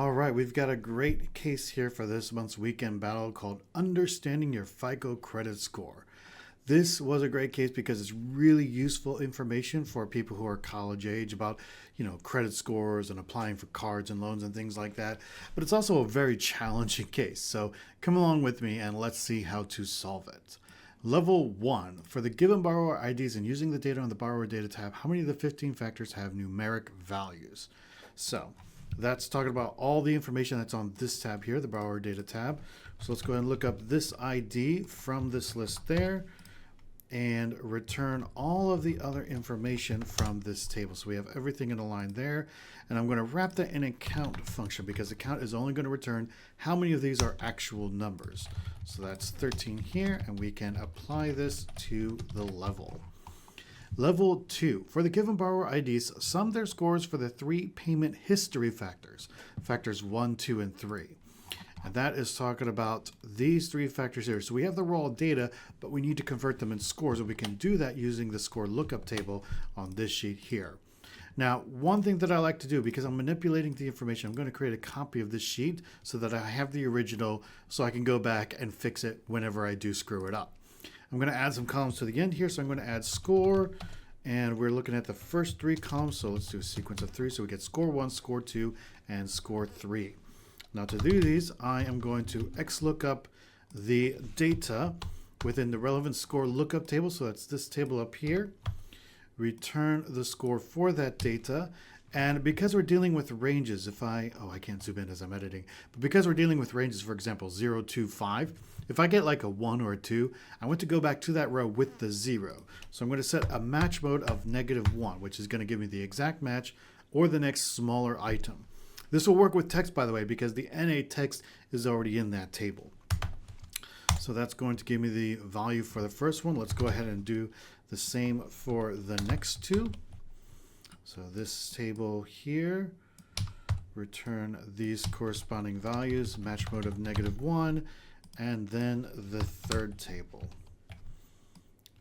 All right, we've got a great case here for this month's weekend battle called Understanding Your FICO Credit Score. This was a great case because it's really useful information for people who are college age about, credit scores and applying for cards and loans and things like that. But it's also a very challenging case. So come along with me and let's see how to solve it. Level 1, for the given borrower IDs and using the data on the borrower data tab, how many of the 15 factors have numeric values? So that's talking about all the information that's on this tab here, the borrower data tab. So let's go ahead and look up this ID from this list there and return all of the other information from this table. So we have everything in a line there. And I'm going to wrap that in a count function because the count is only going to return how many of these are actual numbers. So that's 13 here, and we can apply this to the level. Level 2, for the given borrower IDs, sum their scores for the 3 payment history factors, factors 1, 2, and 3. And that is talking about these 3 factors here. So we have the raw data, but we need to convert them in scores, and we can do that using the score lookup table on this sheet here. Now, one thing that I like to do, because I'm manipulating the information, I'm going to create a copy of this sheet so that I have the original so I can go back and fix it whenever I do screw it up. I'm going to add some columns to the end here, so I'm going to add score, and we're looking at the first 3 columns, so let's do a sequence of 3, so we get score 1, score 2, and score 3. Now to do these, I am going to XLOOKUP the data within the relevant score lookup table, so that's this table up here, return the score for that data, and because we're dealing with ranges, I can't zoom in as I'm editing, but because we're dealing with ranges, for example, 0, 2, 5, if I get like a 1 or a 2, I want to go back to that row with the 0. So I'm going to set a match mode of -1, which is going to give me the exact match or the next smaller item. This will work with text, by the way, because the NA text is already in that table. So that's going to give me the value for the first one. Let's go ahead and do the same for the next 2. So this table here, return these corresponding values, match mode of -1, and then the third table.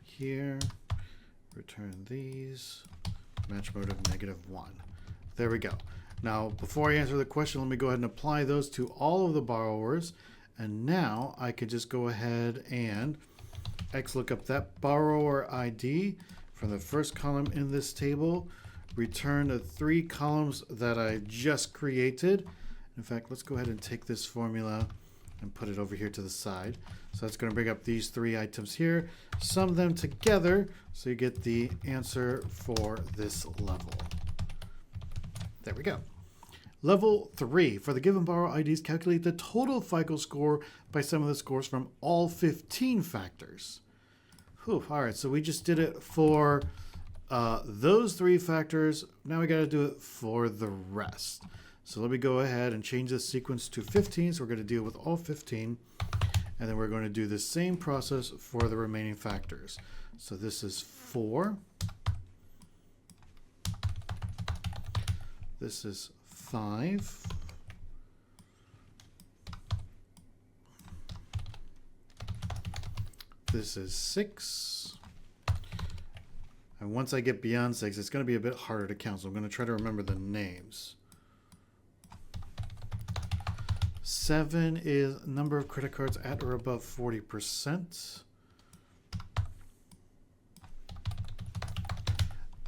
Here, return these, match mode of -1. There we go. Now, before I answer the question, let me go ahead and apply those to all of the borrowers. And now I could just go ahead and XLOOKUP that borrower ID from the first column in this table, return the 3 columns that I just created. In fact, let's go ahead and take this formula and put it over here to the side. So that's going to bring up these 3 items here, sum them together, so you get the answer for this level. There we go. Level 3, for the given borrower IDs, calculate the total FICO score by sum of the scores from all 15 factors. Whew, all right, so we just did it for those 3 factors. Now we got to do it for the rest. So let me go ahead and change this sequence to 15. So we're going to deal with all 15. And then we're going to do the same process for the remaining factors. So this is 4. This is 5. This is 6. And once I get beyond 6, it's going to be a bit harder to count. So I'm going to try to remember the names. 7 is number of credit cards at or above 40%.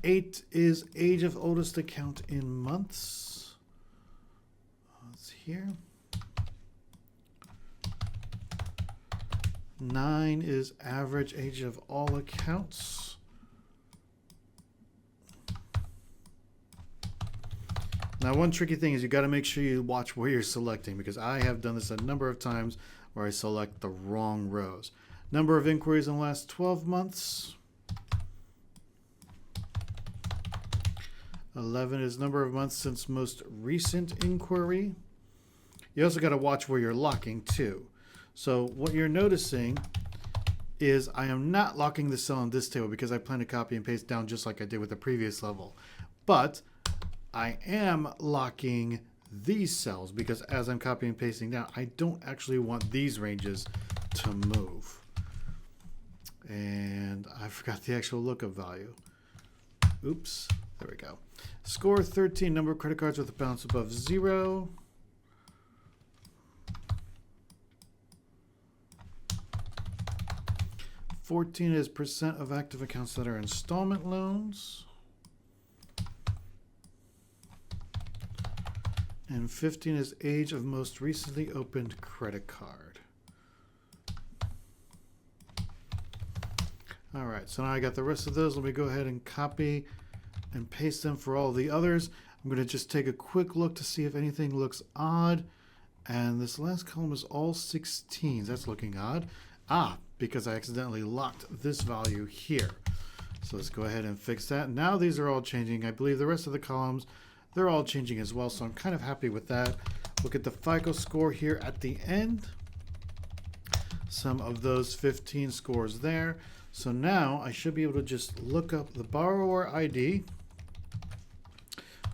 8 is age of oldest account in months. That's here. 9 is average age of all accounts. Now, one tricky thing is you got to make sure you watch where you're selecting, because I have done this a number of times where I select the wrong rows. Number of inquiries in the last 12 months. 11 is number of months since most recent inquiry. You also got to watch where you're locking too. So what you're noticing is I am not locking the cell in this table because I plan to copy and paste down just like I did with the previous level. But I am locking these cells because as I'm copying and pasting down, I don't actually want these ranges to move. And I forgot the actual lookup value. Oops, there we go. Score 13, number of credit cards with a balance above 0. 14 is percent of active accounts that are installment loans. And 15 is age of most recently opened credit card. All right, so now I got the rest of those. Let me go ahead and copy and paste them for all the others. I'm going to just take a quick look to see if anything looks odd. And this last column is all 16s. That's looking odd. Because I accidentally locked this value here. So let's go ahead and fix that. Now these are all changing. I believe the rest of the columns, they're all changing as well. So I'm kind of happy with that. Look at the FICO score here at the end. Some of those 15 scores there. So now I should be able to just look up the borrower ID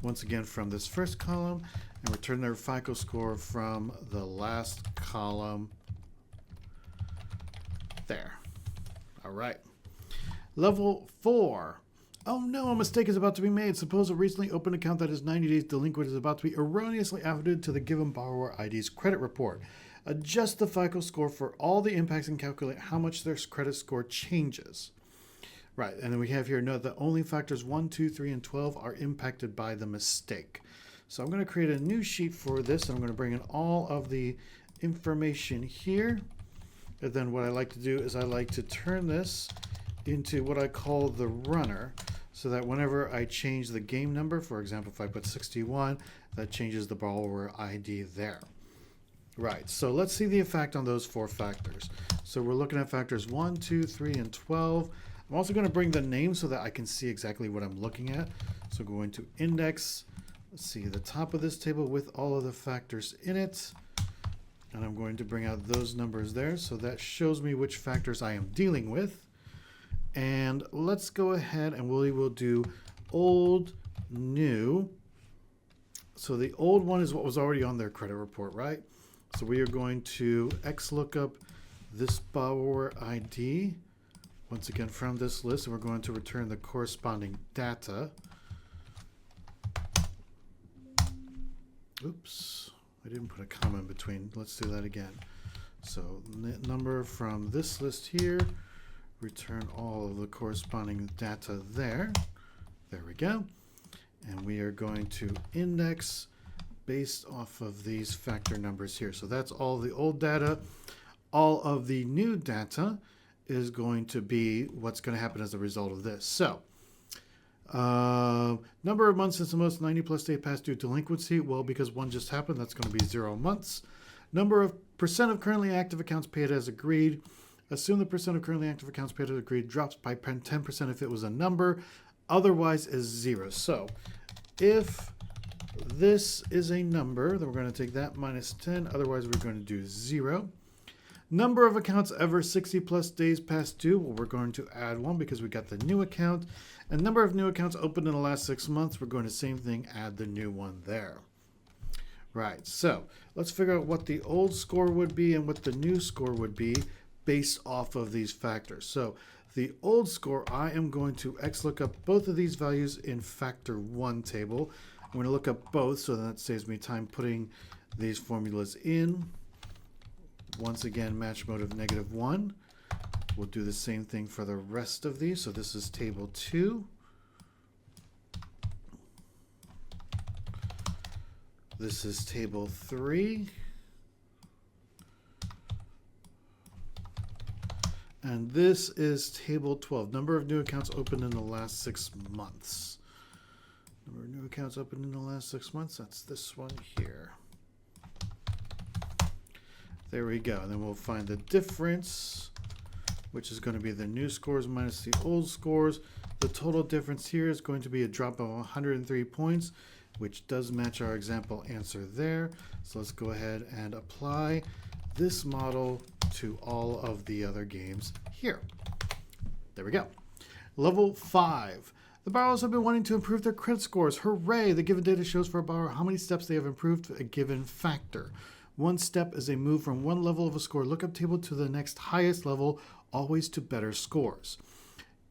once again from this first column and return their FICO score from the last column there. All right. Level 4. Oh no, a mistake is about to be made. Suppose a recently opened account that is 90 days delinquent is about to be erroneously added to the given borrower ID's credit report. Adjust the FICO score for all the impacts and calculate how much their credit score changes. Right, and then we have here, note that only factors 1, 2, 3, and 12 are impacted by the mistake. So I'm going to create a new sheet for this, and I'm going to bring in all of the information here. And then what I like to do is I like to turn this into what I call the runner, so that whenever I change the game number, for example, if I put 61, that changes the borrower ID there. Right, so let's see the effect on those 4 factors. So we're looking at factors 1, 2, 3, and 12. I'm also going to bring the name so that I can see exactly what I'm looking at. So going to index, let's see the top of this table with all of the factors in it. And I'm going to bring out those numbers there. So that shows me which factors I am dealing with. And let's go ahead and we will do old, new. So the old one is what was already on their credit report, right? So we are going to XLOOKUP this borrower ID once again from this list, and we're going to return the corresponding data. Oops, I didn't put a comma in between. Let's do that again. So number from this list here, return all of the corresponding data there. There we go. And we are going to index based off of these factor numbers here. So that's all the old data. All of the new data is going to be what's going to happen as a result of this. So number of months since the most 90 plus day past due delinquency. Well, because one just happened, that's going to be 0 months. Number of percent of currently active accounts paid as agreed. Assume the percent of currently active accounts paid as agreed drops by 10% if it was a number. Otherwise is 0. So if this is a number, then we're going to take that minus 10. Otherwise, we're going to do 0. Number of accounts ever 60 plus days past due. Well, we're going to add 1 because we got the new account. And number of new accounts opened in the last 6 months. We're going to same thing, add the new one there. Right, so let's figure out what the old score would be and what the new score would be based off of these factors. So the old score, I am going to XLOOKUP both of these values in factor 1 table. I'm going to look up both, so that saves me time putting these formulas in. Once again, match mode of -1. We'll do the same thing for the rest of these. So this is table 2. This is table 3. And this is table 12. Number of new accounts opened in the last 6 months. Number of new accounts opened in the last 6 months. That's this one here. There we go. And then we'll find the difference, which is going to be the new scores minus the old scores. The total difference here is going to be a drop of 103 points, which does match our example answer there. So let's go ahead and apply this model to all of the other games here. There we go. Level 5. The borrowers have been wanting to improve their credit scores. Hooray! The given data shows for a borrower how many steps they have improved a given factor. One step is a move from one level of a score lookup table to the next highest level, always to better scores.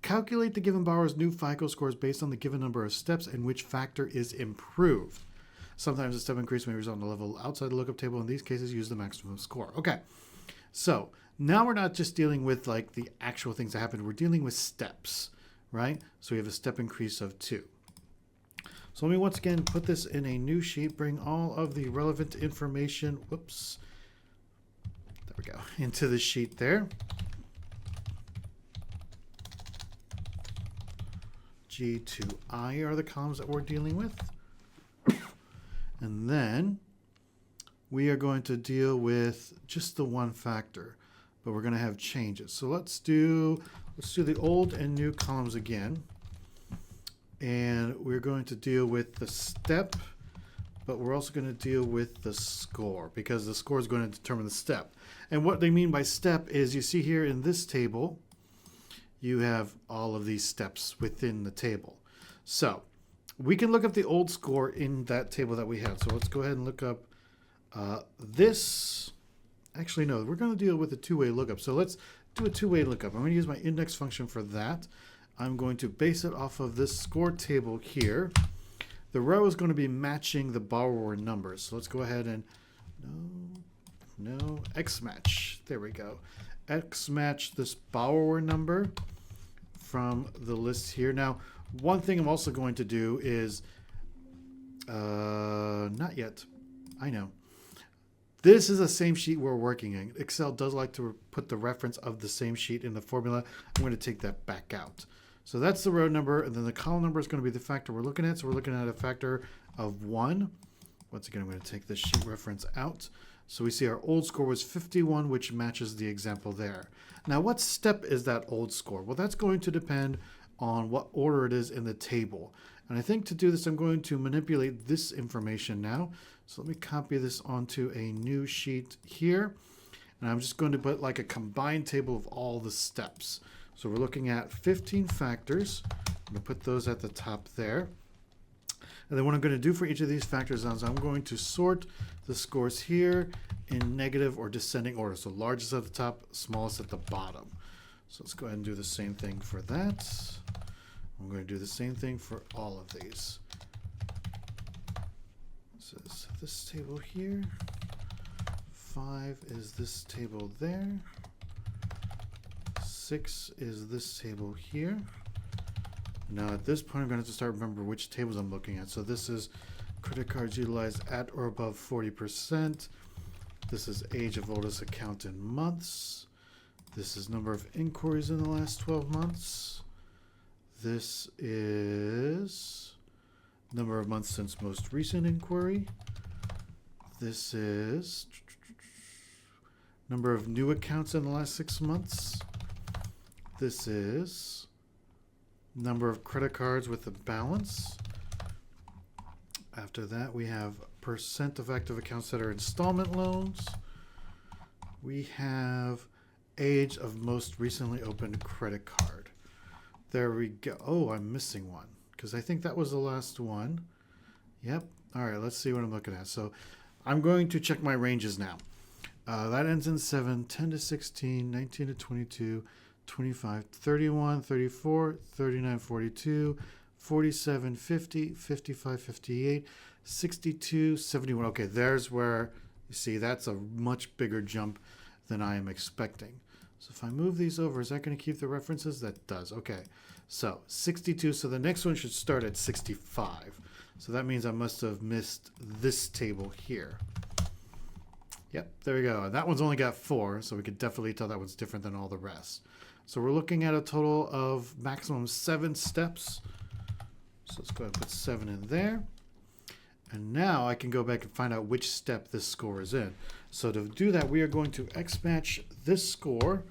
Calculate the given borrower's new FICO scores based on the given number of steps and which factor is improved. Sometimes a step increase may result in a level outside the lookup table. In these cases, use the maximum score. Okay, so Now we're not just dealing with like the actual things that happened. We're dealing with steps, right? So we have a step increase of 2. So let me once again put this in a new sheet, bring all of the relevant information, whoops, there we go, into the sheet there. G to I are the columns that we're dealing with. And then we are going to deal with just the one factor, but we're going to have changes. So let's do the old and new columns again. And we're going to deal with the step, but we're also going to deal with the score because the score is going to determine the step. And what they mean by step is you see here in this table, you have all of these steps within the table. So we can look up the old score in that table that we had. So let's go ahead and look up this. Actually, no, we're going to deal with a two-way lookup. So let's do a two-way lookup. I'm going to use my index function for that. I'm going to base it off of this score table here. The row is going to be matching the borrower numbers. So let's go ahead and, no, X match. There we go. X match this borrower number from the list here. Now, one thing I'm also going to do is, not yet, I know. This is the same sheet we're working in. Excel does like to put the reference of the same sheet in the formula. I'm going to take that back out. So that's the row number, and then the column number is going to be the factor we're looking at. So we're looking at a factor of 1. Once again, I'm going to take this sheet reference out. So we see our old score was 51, which matches the example there. Now, what step is that old score? Well, that's going to depend on what order it is in the table. And I think to do this, I'm going to manipulate this information now. So let me copy this onto a new sheet here. And I'm just going to put like a combined table of all the steps. So we're looking at 15 factors. I'm going to put those at the top there. And then what I'm going to do for each of these factors is I'm going to sort the scores here in negative or descending order. So largest at the top, smallest at the bottom. So let's go ahead and do the same thing for that. I'm going to do the same thing for all of these. So this table here. 5 is this table there. 6 is this table here. Now at this point, I'm going to have to start remember which tables I'm looking at. So this is credit cards utilized at or above 40%. This is age of oldest account in months. This is number of inquiries in the last 12 months. This is number of months since most recent inquiry. This is number of new accounts in the last 6 months. This is number of credit cards with a balance. After that, we have percent of active accounts that are installment loans. We have age of most recently opened credit card. There we go. Oh, I'm missing one because I think that was the last one. Yep. All right, let's see what I'm looking at. So I'm going to check my ranges now. That ends in 7, 10 to 16, 19 to 22, 25, 31, 34, 39, 42, 47, 50, 55, 58, 62, 71. Okay, there's where you see that's a much bigger jump than I am expecting. So if I move these over, is that going to keep the references? That does. Okay, so 62. So the next one should start at 65. So that means I must have missed this table here. Yep, there we go. And that one's only got 4, so we could definitely tell that one's different than all the rest. So we're looking at a total of maximum 7 steps. So let's go ahead and put 7 in there. And now I can go back and find out which step this score is in. So to do that, we are going to X match this score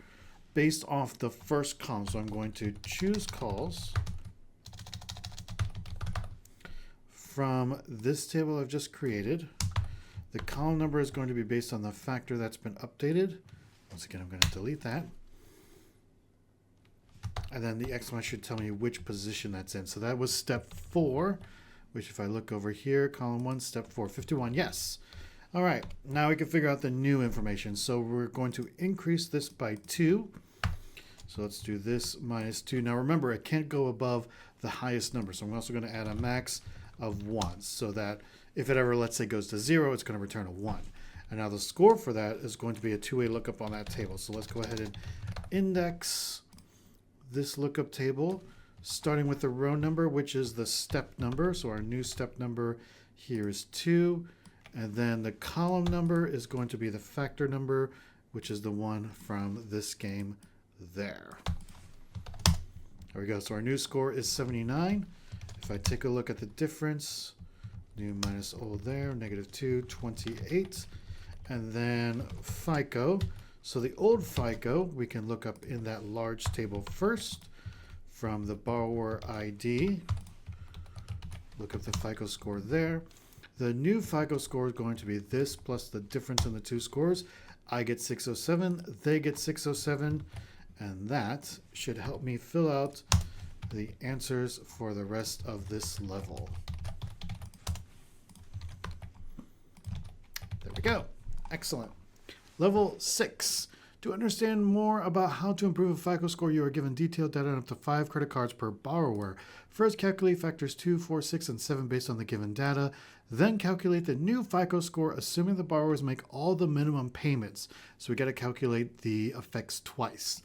based off the first column. So I'm going to choose calls from this table I've just created. The column number is going to be based on the factor that's been updated. Once again, I'm going to delete that. And then the X match should tell me which position that's in. So that was step 4, which if I look over here, column 1, step 4, 51, yes. All right, now we can figure out the new information. So we're going to increase this by 2. So let's do this minus 2. Now remember, it can't go above the highest number. So I'm also going to add a max of 1 so that if it ever, let's say, goes to 0, it's going to return a 1. And now the score for that is going to be a two-way lookup on that table. So let's go ahead and index this lookup table, starting with the row number, which is the step number. So our new step number here is 2. And then the column number is going to be the factor number, which is the one from this game there. There we go. So our new score is 79. If I take a look at the difference, new minus old there, -2, 28. And then FICO. So the old FICO, we can look up in that large table first from the borrower ID. Look up the FICO score there. The new FICO score is going to be this plus the difference in the two scores. I get 607, they get 607, and that should help me fill out the answers for the rest of this level. There we go. Excellent. Level 6. To understand more about how to improve a FICO score, you are given detailed data on up to 5 credit cards per borrower. First, calculate factors 2, 4, 6, and 7 based on the given data. Then calculate the new FICO score, assuming the borrowers make all the minimum payments. So we got to calculate the effects twice.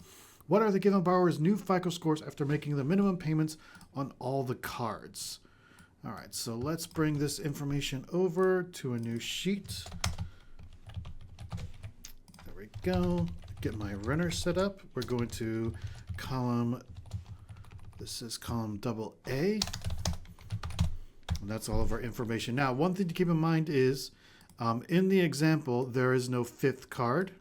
What are the given borrowers' new FICO scores after making the minimum payments on all the cards? All right, so let's bring this information over to a new sheet. There we go. Get my runner set up. We're going to this is column double A. And that's all of our information. Now, one thing to keep in mind is in the example, there is no 5th card.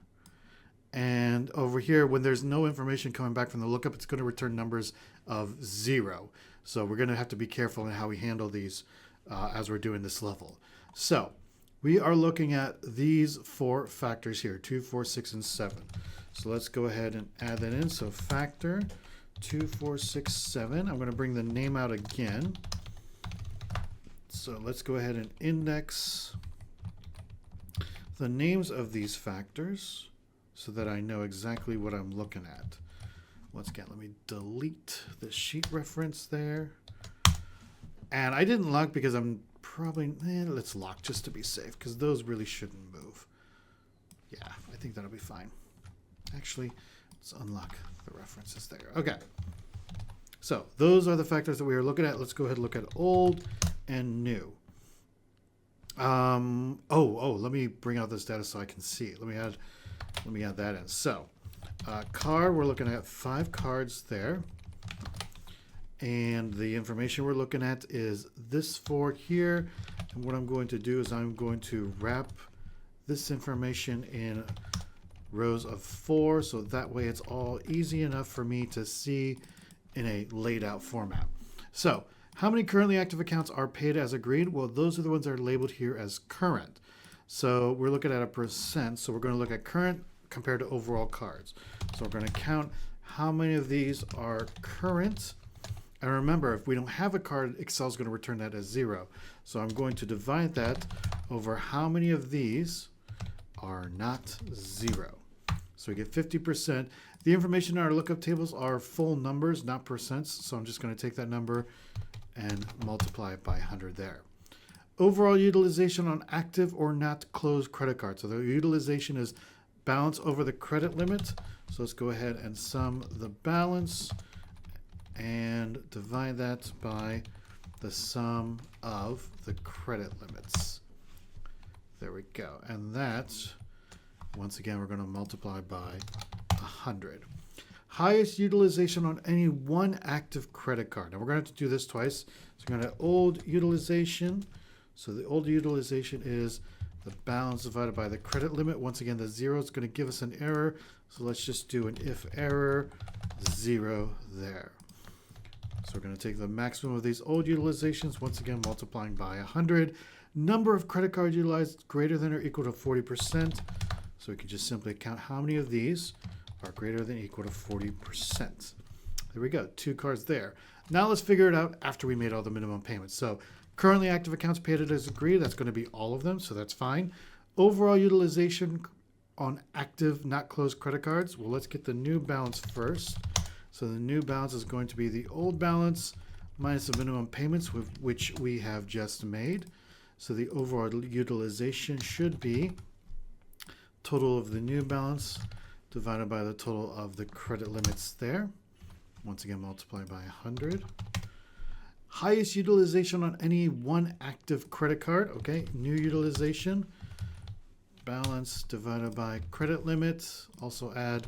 And over here, when there's no information coming back from the lookup, it's going to return numbers of 0. So we're going to have to be careful in how we handle these as we're doing this level. So we are looking at these 4 factors here, 2, 4, 6, and 7. So let's go ahead and add that in. So factor 2, 4, 6, 7. I'm going to bring the name out again. So let's go ahead and index the names of these factors so that I know exactly what I'm looking at. Once again, let me delete the sheet reference there. And I didn't lock because I'm probably, let's lock just to be safe because those really shouldn't move. Yeah, I think that'll be fine. Actually, let's unlock the references there. Okay. So those are the factors that we are looking at. Let's go ahead and look at old and new. Let me bring out this data so I can see it. Let me add that in. So card, we're looking at 5 cards there. And the information we're looking at is this 4 here. And what I'm going to do is I'm going to wrap this information in rows of 4. So that way it's all easy enough for me to see in a laid out format. So how many currently active accounts are paid as agreed? Well, those are the ones that are labeled here as current. So we're looking at a percent. So we're going to look at current compared to overall cards. So we're going to count how many of these are current. And remember, if we don't have a card, Excel is going to return that as 0. So I'm going to divide that over how many of these are not 0. So we get 50%. The information in our lookup tables are full numbers, not percents. So I'm just going to take that number and multiply it by 100 there. Overall utilization on active or not closed credit cards. So the utilization is balance over the credit limit. So let's go ahead and sum the balance and divide that by the sum of the credit limits. There we go. And that, once again, we're going to multiply by 100. Highest utilization on any one active credit card. Now we're going to have to do this twice. So we're going to old utilization. So the old utilization is the balance divided by the credit limit. Once again, the 0 is going to give us an error. So let's just do an if error 0 there. So we're going to take the maximum of these old utilizations, once again multiplying by 100. Number of credit cards utilized greater than or equal to 40%. So we can just simply count how many of these are greater than or equal to 40%. There we go, 2 cards there. Now let's figure it out after we made all the minimum payments. So currently active accounts paid as agreed, that's going to be all of them, so that's fine. Overall utilization on active, not closed credit cards. Well, let's get the new balance first. So the new balance is going to be the old balance minus the minimum payments, which we have just made. So the overall utilization should be total of the new balance divided by the total of the credit limits there. Once again, multiply by 100. Highest utilization on any one active credit card. Okay, new utilization. Balance divided by credit limit. Also add,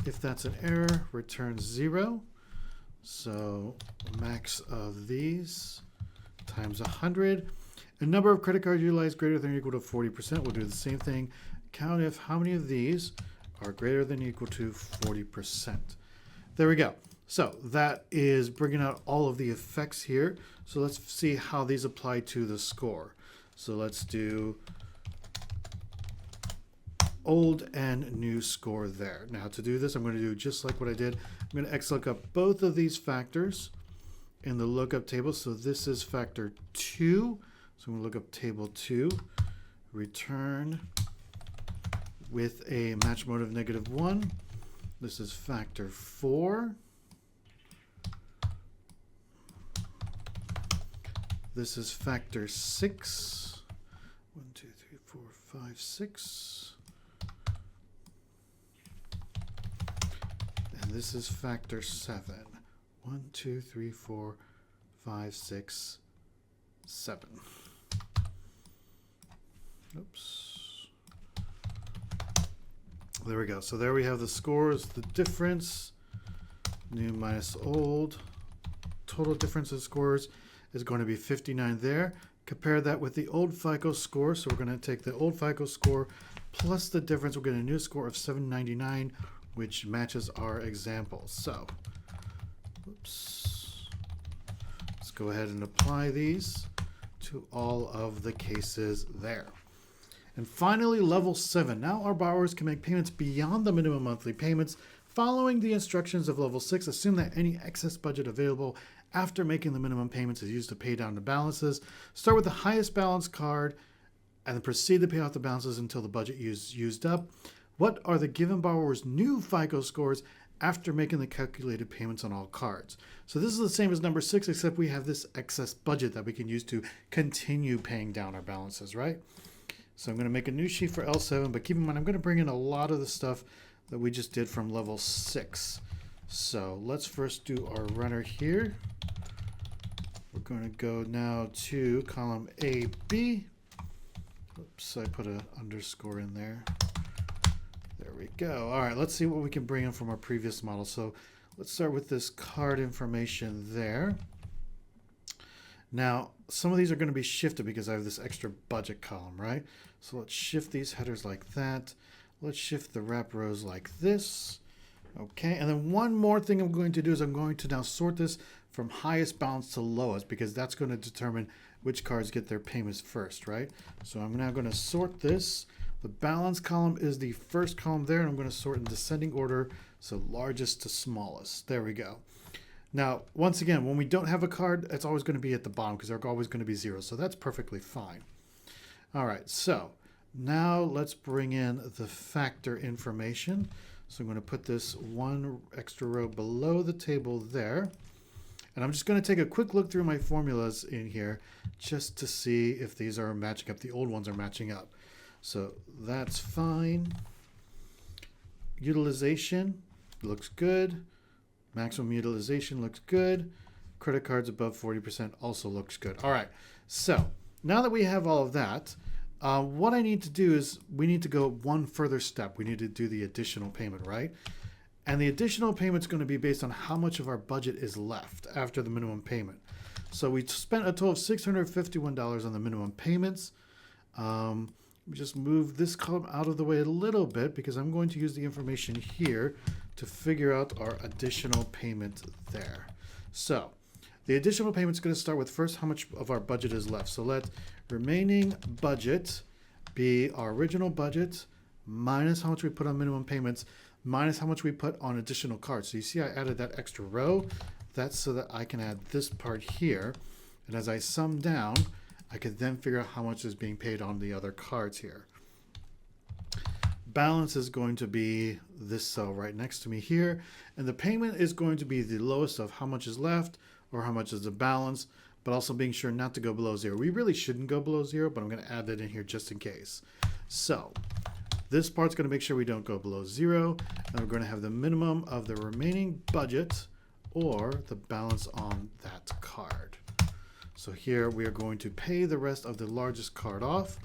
if that's an error, return 0. So max of these times 100. A number of credit cards utilized greater than or equal to 40%. We'll do the same thing. Count if how many of these are greater than or equal to 40%. There we go. So that is bringing out all of the effects here. So let's see how these apply to the score. So let's do old and new score there. Now to do this, I'm going to do just like what I did. I'm going to XLOOKUP both of these factors in the lookup table. So this is factor 2. So I'm going to look up table 2, return with a match mode of -1. This is factor 4. This is factor 6. 1, 2, 3, 4, 5, 6. And this is factor 7. 1, 2, 3, 4, 5, 6, 7. Oops. There we go. So there we have the scores, the difference, new minus old. Total difference in scores is going to be 59 there. Compare that with the old FICO score. So we're going to take the old FICO score plus the difference. We'll get a new score of 799, which matches our example. So, oops. Let's go ahead and apply these to all of the cases there. And finally, level 7. Now our borrowers can make payments beyond the minimum monthly payments. Following the instructions of level 6, assume that any excess budget available after making the minimum payments is used to pay down the balances. Start with the highest balance card and then proceed to pay off the balances until the budget is used up. What are the given borrower's new FICO scores after making the calculated payments on all cards? So this is the same as number 6, except we have this excess budget that we can use to continue paying down our balances, right? So I'm going to make a new sheet for L7, but keep in mind I'm going to bring in a lot of the stuff that we just did from level 6. So let's first do our runner here. We're going to go now to column A, B. Oops, I put an underscore in there. There we go. All right, let's see what we can bring in from our previous model. So let's start with this card information there. Now, some of these are going to be shifted because I have this extra budget column, right? So let's shift these headers like that. Let's shift the wrap rows like this. Okay, and then one more thing I'm going to do is I'm going to now sort this from highest balance to lowest because that's going to determine which cards get their payments first, right? So I'm now going to sort this. The balance column is the first column there, and I'm going to sort in descending order, so largest to smallest. There we go. Now, once again, when we don't have a card, it's always going to be at the bottom because they're always going to be 0, so that's perfectly fine. All right, so now let's bring in the factor information. So I'm going to put this one extra row below the table there. And I'm just going to take a quick look through my formulas in here just to see if these are matching up. The old ones are matching up. So that's fine. Utilization looks good. Maximum utilization looks good. Credit cards above 40% also looks good. All right. So now that we have all of that, what I need to do is we need to go one further step. We need to do the additional payment, right? And the additional payment is going to be based on how much of our budget is left after the minimum payment. So we spent a total of $651 on the minimum payments. We just move this column out of the way a little bit because I'm going to use the information here to figure out our additional payment there. So the additional payment is going to start with first how much of our budget is left. So let remaining budget be our original budget minus how much we put on minimum payments minus how much we put on additional cards. So you see I added that extra row. That's so that I can add this part here. And as I sum down, I could then figure out how much is being paid on the other cards here. Balance is going to be this cell right next to me here. And the payment is going to be the lowest of how much is left or how much is the balance, but also being sure not to go below 0. We really shouldn't go below 0, but I'm going to add that in here just in case. So This part's going to make sure we don't go below 0. And we're going to have the minimum of the remaining budget or the balance on that card. So here we are going to pay the rest of the largest card off.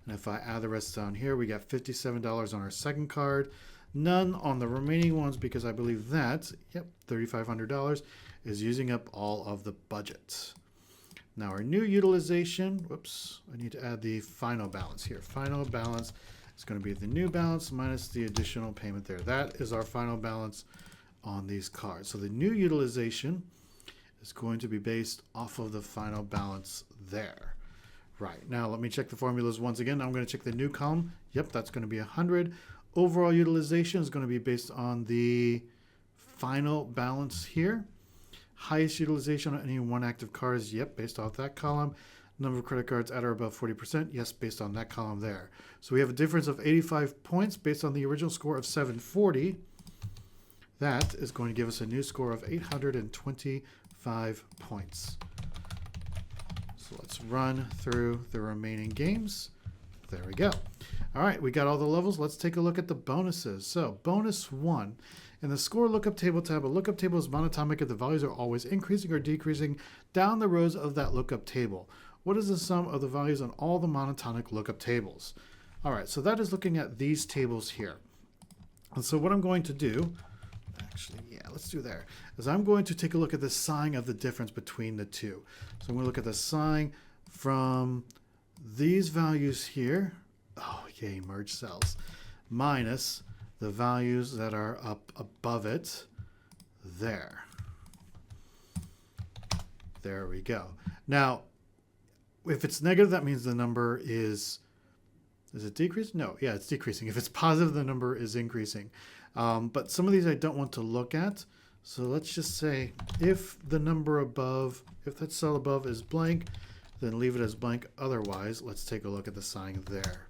And if I add the rest down here, we got $57 on our second card. None on the remaining ones because I believe that, yep, $3,500 is using up all of the budget. Now our new utilization, whoops, I need to add the final balance here. Final balance is going to be the new balance minus the additional payment there. That is our final balance on these cards. So the new utilization is going to be based off of the final balance there. Right, now let me check the formulas once again. I'm going to check the new column. Yep, that's going to be 100. Overall utilization is going to be based on the final balance here. Highest utilization on any one active card is, yep, based off that column. Number of credit cards at or above 40%, yes, based on that column there. So we have a difference of 85 points based on the original score of 740. That is going to give us a new score of 825 points. So let's run through the remaining games. There we go. All right, we got all the levels. Let's take a look at the bonuses. So bonus 1. In the score lookup table tab, a lookup table is monatomic if the values are always increasing or decreasing down the rows of that lookup table. What is the sum of the values on all the monotonic lookup tables? All right, so that is looking at these tables here. And so what I'm going to do, actually, yeah, let's do there, is I'm going to take a look at the sign of the difference between the two. So I'm going to look at the sign from these values here. Oh, yay, merge cells. Minus the values that are up above it there. There we go. Now, if it's negative, that means the number is it decreasing? No, yeah, it's decreasing. If it's positive, the number is increasing. But some of these I don't want to look at. So let's just say if the number above, if that cell above is blank, then leave it as blank. Otherwise, let's take a look at the sign there.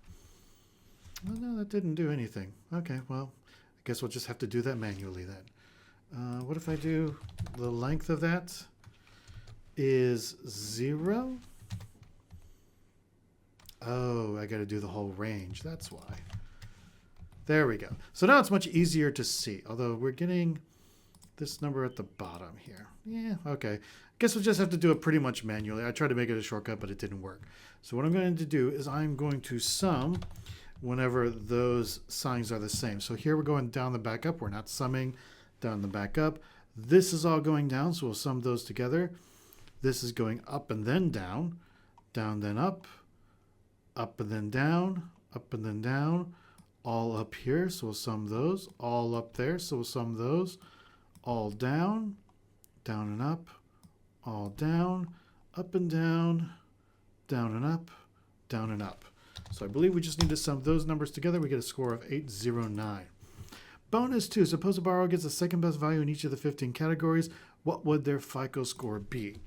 Well, no, that didn't do anything. Okay, well, I guess we'll just have to do that manually then. What if I do the length of that is 0? Oh, I got to do the whole range. That's why. There we go. So now it's much easier to see, although we're getting this number at the bottom here. Yeah, okay. Guess we'll just have to do it pretty much manually. I tried to make it a shortcut, but it didn't work. So what I'm going to do is I'm going to sum whenever those signs are the same. So here we're going down the back up. We're not summing down the back up. This is all going down, so we'll sum those together. This is going up and then down, down then up and then down, up and then down, all up here, so we'll sum those, all up there, so we'll sum those, all down, down and up, all down, up and down, down and up, down and up. So I believe we just need to sum those numbers together. We get a score of 809. Bonus 2. Suppose a borrower gets the second best value in each of the 15 categories. What would their FICO score be?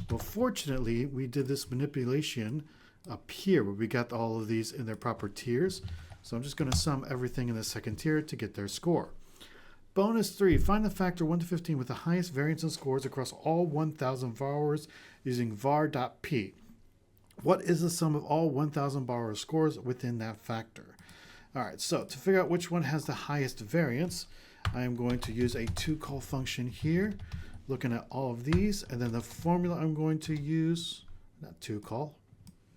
Well, fortunately, we did this manipulation up here where we got all of these in their proper tiers. So I'm just going to sum everything in the second tier to get their score. Bonus 3. Find the factor 1 to 15 with the highest variance in scores across all 1,000 borrowers using var.p. What is the sum of all 1,000 borrower scores within that factor? All right, so to figure out which one has the highest variance, I am going to use a to-call function here, looking at all of these, and then the formula I'm going to use, not to-call,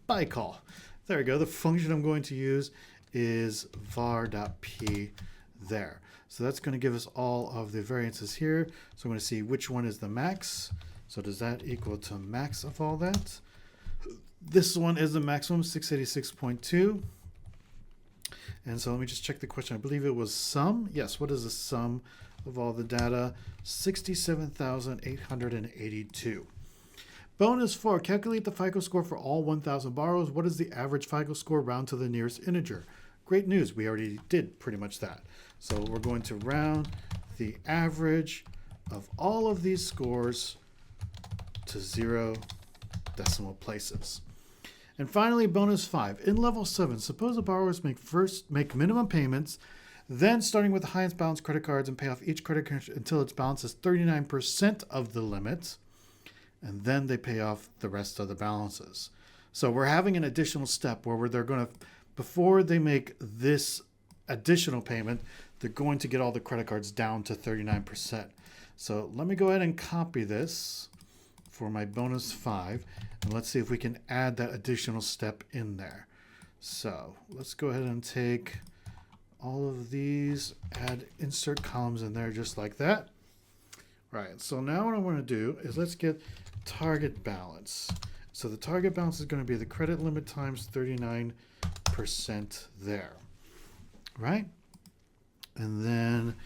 by call. There we go. The function I'm going to use is var.p there. So that's going to give us all of the variances here. So I'm going to see which one is the max. So does that equal to max of all that? This one is the maximum, 686.2. And so let me just check the question. I believe it was sum. Yes, what is the sum of all the data? 67,882. Bonus 4, calculate the FICO score for all 1,000 borrowers. What is the average FICO score round to the nearest integer? Great news, we already did pretty much that. So we're going to round the average of all of these scores to 0 decimal places. And finally, bonus 5. In level 7, suppose the borrowers make minimum payments, then starting with the highest balance credit cards and pay off each credit card until its balance is 39% of the limit, and then they pay off the rest of the balances. So we're having an additional step where they're going to, before they make this additional payment, they're going to get all the credit cards down to 39%. So let me go ahead and copy this for my bonus 5. And let's see if we can add that additional step in there. So let's go ahead and take all of these, add insert columns in there just like that. Right, so now what I want to do is let's get target balance. So the target balance is going to be the credit limit times 39% there, right? And then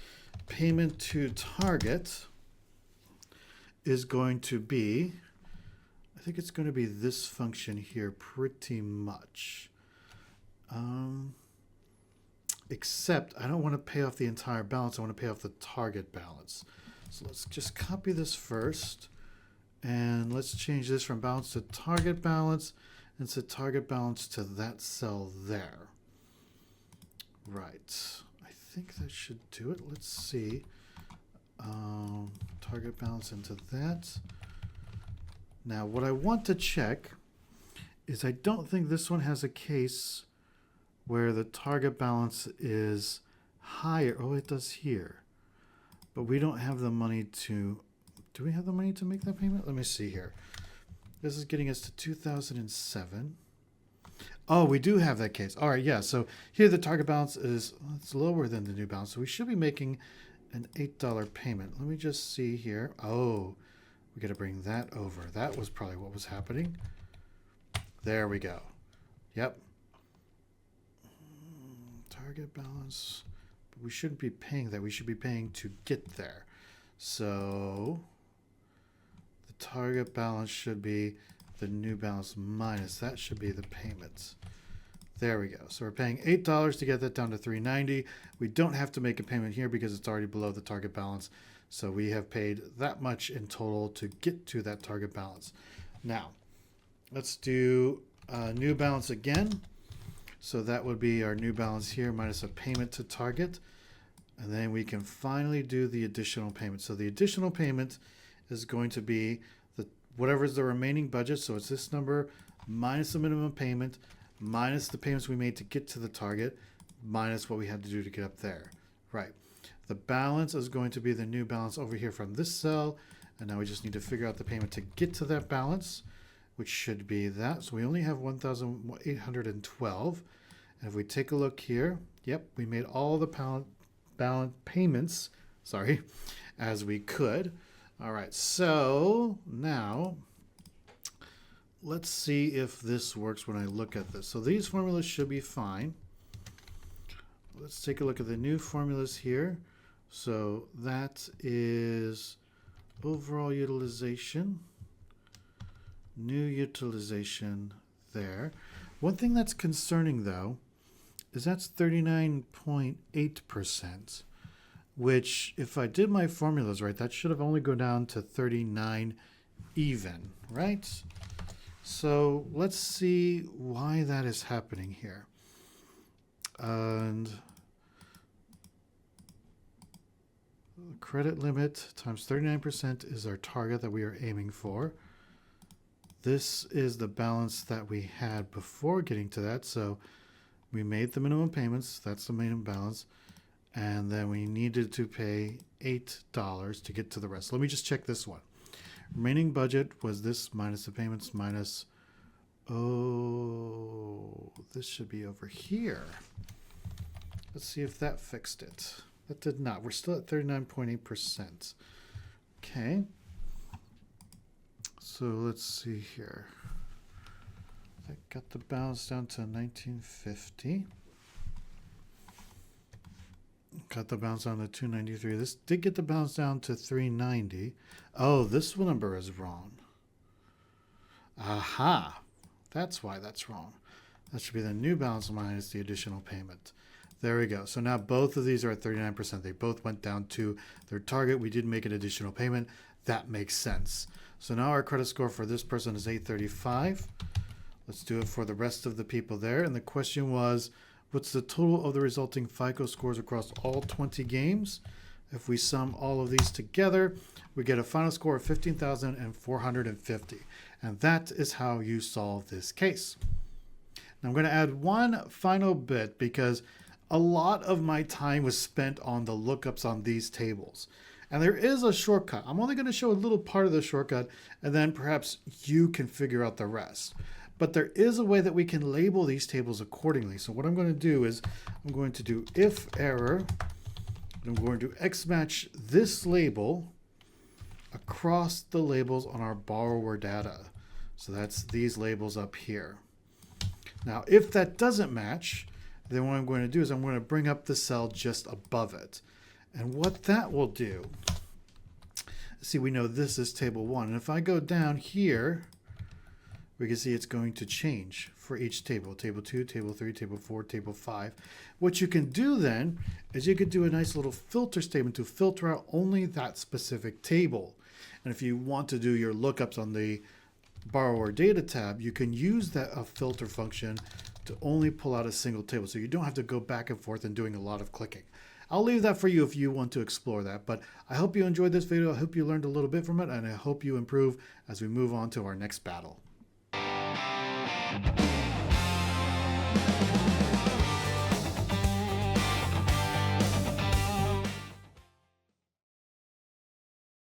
payment to target is going to be, I think it's going to be this function here pretty much. Except I don't want to pay off the entire balance. I want to pay off the target balance. So let's just copy this first. And let's change this from balance to target balance and set target balance to that cell there. Right. I think that should do it. Let's see. Target balance into that. Now, what I want to check is I don't think this one has a case where the target balance is higher. Oh, it does here. But we don't have the money to... Do we have the money to make that payment? Let me see here. This is getting us to 2007. Oh, we do have that case. All right, yeah. So here the target balance is it's lower than the new balance. So we should be making an $8 payment. Let me just see here. Oh, we got to bring that over. That was probably what was happening. There we go. Yep. Target balance. But we shouldn't be paying that. We should be paying to get there. So the target balance should be the new balance minus. That should be the payment. There we go. So we're paying $8 to get that down to $3.90. We don't have to make a payment here because it's already below the target balance. So we have paid that much in total to get to that target balance. Now, let's do new balance again. So that would be our new balance here minus a payment to target. And then we can finally do the additional payment. So the additional payment is going to be whatever is the remaining budget. So it's this number minus the minimum payment, minus the payments we made to get to the target, minus what we had to do to get up there. Right. The balance is going to be the new balance over here from this cell. And now we just need to figure out the payment to get to that balance, which should be that. So we only have 1,812. And if we take a look here, yep, we made all the balance payments, as we could. All right, so now let's see if this works when I look at this. So these formulas should be fine. Let's take a look at the new formulas here. So that is overall utilization, new utilization there. One thing that's concerning though is that's 39.8%, which if I did my formulas right, that should have only go down to 39 even, right? So let's see why that is happening here. And credit limit times 39% is our target that we are aiming for. This is the balance that we had before getting to that. So we made the minimum payments. That's the minimum balance. And then we needed to pay $8 to get to the rest. Let me just check this one. Remaining budget was this minus the payments minus, oh, this should be over here. Let's see if that fixed it. That did not. We're still at 39.8%. Okay. So let's see here. That got the balance down to 1950. Got the balance down to 293. This did get the balance down to 390. Oh, this number is wrong. Aha. That's why that's wrong. That should be the new balance minus the additional payment. There we go. So now both of these are at 39%. They both went down to their target. We did make an additional payment. That makes sense. So now our credit score for this person is 835. Let's do it for the rest of the people there. And the question was, what's the total of the resulting FICO scores across all 20 games? If we sum all of these together, we get a final score of 15,450. And that is how you solve this case. Now I'm going to add one final bit because a lot of my time was spent on the lookups on these tables. And there is a shortcut. I'm only going to show a little part of the shortcut, and then perhaps you can figure out the rest. But there is a way that we can label these tables accordingly. So what I'm going to do is I'm going to do if error, and I'm going to xmatch this label across the labels on our borrower data. So that's these labels up here. Now, if that doesn't match, then what I'm going to do is I'm going to bring up the cell just above it. And what that will do, see, we know this is table 1. And if I go down here, we can see it's going to change for each table. Table 2, table 3, table 4, table 5. What you can do then is you could do a nice little filter statement to filter out only that specific table. And if you want to do your lookups on the borrower data tab, you can use that filter function to only pull out a single table. So you don't have to go back and forth and doing a lot of clicking. I'll leave that for you if you want to explore that. But I hope you enjoyed this video. I hope you learned a little bit from it, and I hope you improve as we move on to our next battle.